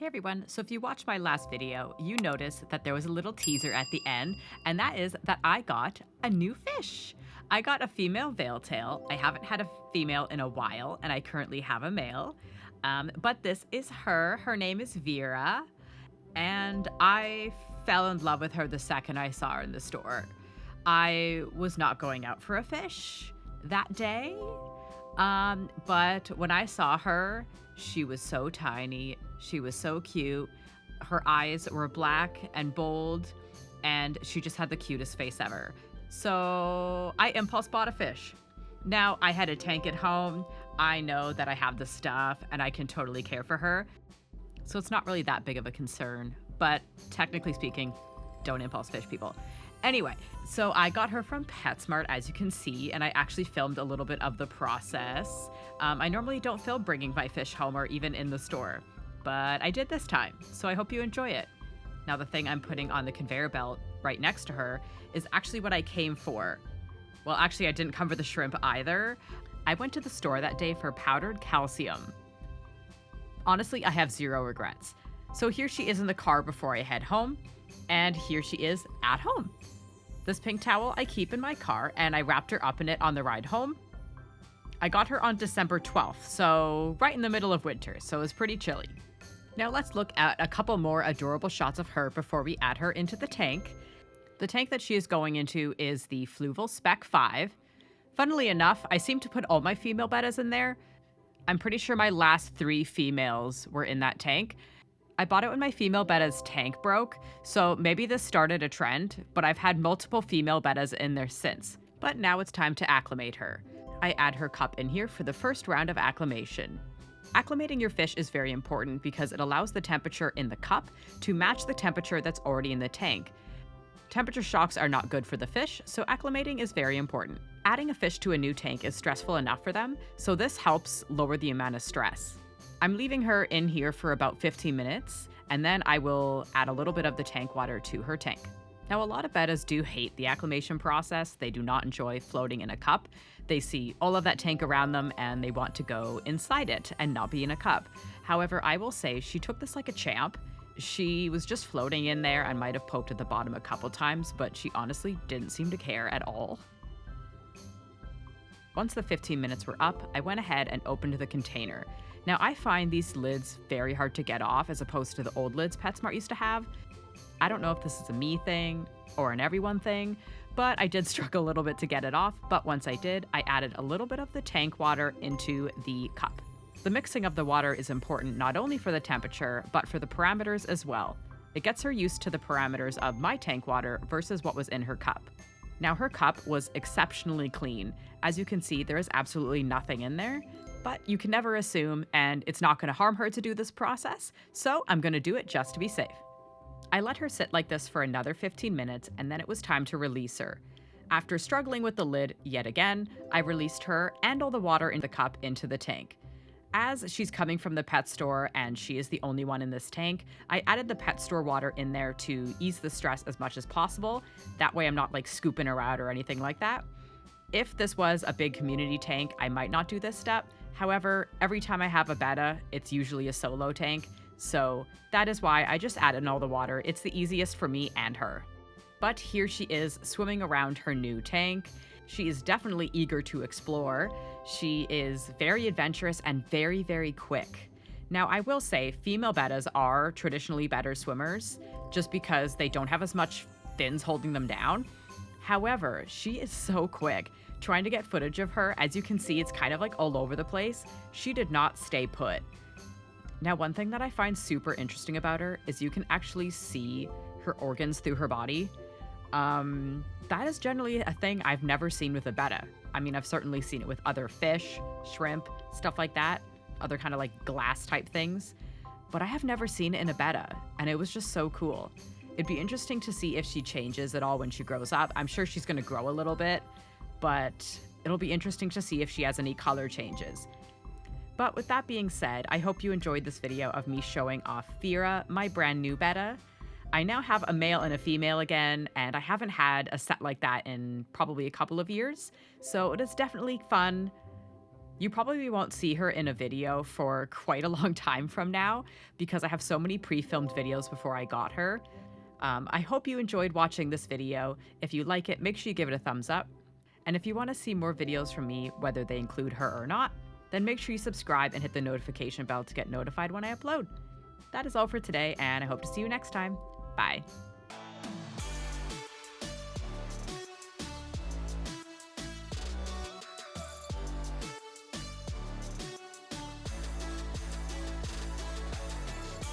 everyone. So if you watched my last video, you noticed that there was a little teaser at the end, and that is that I got a new fish. I got a female veiltail. I haven't had a female in a while, and I currently have a male. But this is her. Her name is Vera, and I fell in love with her the second I saw her in the store. I was not going out for a fish that day, but when I saw her, she was so tiny. She was so cute. Her eyes were black and bold, and she just had the cutest face ever. So I impulse bought a fish. Now I had a tank at home. I know that I have the stuff and I can totally care for her. So it's not really that big of a concern, but technically speaking, don't impulse fish, people. Anyway, so I got her from PetSmart, as you can see, and I actually filmed a little bit of the process. I normally don't film bringing my fish home or even in the store, but I did this time, so I hope you enjoy it. Now, the thing I'm putting on the conveyor belt right next to her is actually what I came for. Well, actually, I didn't come for the shrimp either. I went to the store that day for powdered calcium. Honestly, I have zero regrets. So here she is in the car before I head home, and here she is at home. This pink towel I keep in my car, and I wrapped her up in it on the ride home. I got her on December 12th, so right in the middle of winter, so it was pretty chilly. Now let's look at a couple more adorable shots of her before we add her into the tank. The tank that she is going into is the Fluval Spec 5. Funnily enough, I seem to put all my female bettas in there. I'm pretty sure my last 3 females were in that tank. I bought it when my female betta's tank broke, so maybe this started a trend, but I've had multiple female bettas in there since. But now it's time to acclimate her. I add her cup in here for the first round of acclimation. Acclimating your fish is very important because it allows the temperature in the cup to match the temperature that's already in the tank. Temperature shocks are not good for the fish, so acclimating is very important. Adding a fish to a new tank is stressful enough for them, so this helps lower the amount of stress. I'm leaving her in here for about 15 minutes, and then I will add a little bit of the tank water to her tank. Now, a lot of bettas do hate the acclimation process. They do not enjoy floating in a cup. They see all of that tank around them and they want to go inside it and not be in a cup. However, I will say she took this like a champ. She was just floating in there and might have poked at the bottom a couple times, but she honestly didn't seem to care at all. Once the 15 minutes were up, I went ahead and opened the container. Now, I find these lids very hard to get off as opposed to the old lids PetSmart used to have. I don't know if this is a me thing or an everyone thing, but I did struggle a little bit to get it off. But once I did, I added a little bit of the tank water into the cup. The mixing of the water is important not only for the temperature, but for the parameters as well. It gets her used to the parameters of my tank water versus what was in her cup. Now, her cup was exceptionally clean. As you can see, there is absolutely nothing in there, but you can never assume, and it's not going to harm her to do this process, so I'm going to do it just to be safe. I let her sit like this for another 15 minutes, and then it was time to release her. After struggling with the lid yet again, I released her and all the water in the cup into the tank. As she's coming from the pet store and she is the only one in this tank, I added the pet store water in there to ease the stress as much as possible. That way I'm not like scooping her out or anything like that. If this was a big community tank, I might not do this step. However, every time I have a betta, it's usually a solo tank. So that is why I just added in all the water. It's the easiest for me and her. But here she is swimming around her new tank. She is definitely eager to explore. She is very adventurous and very, very quick. Now, I will say female bettas are traditionally better swimmers just because they don't have as much fins holding them down. However, she is so quick. Trying to get footage of her, as you can see, it's kind of like all over the place. She did not stay put. Now, one thing that I find super interesting about her is you can actually see her organs through her body. That is generally a thing I've never seen with a betta. I mean, I've certainly seen it with other fish, shrimp, stuff like that, other kind of like glass type things, but I have never seen it in a betta, and it was just so cool. It'd be interesting to see if she changes at all when she grows up. I'm sure she's going to grow a little bit, but it'll be interesting to see if she has any color changes. But with that being said, I hope you enjoyed this video of me showing off Vera, my brand new betta. I now have a male and a female again, and I haven't had a set like that in probably a couple of years, so it is definitely fun You probably won't see her in a video for quite a long time from now because I have so many pre-filmed videos before I got her. I hope you enjoyed watching this video. If you like it, make sure you give it a thumbs up. And if you want to see more videos from me, whether they include her or not, then make sure you subscribe and hit the notification bell to get notified when I upload. That is all for today, and I hope to see you next time. Bye.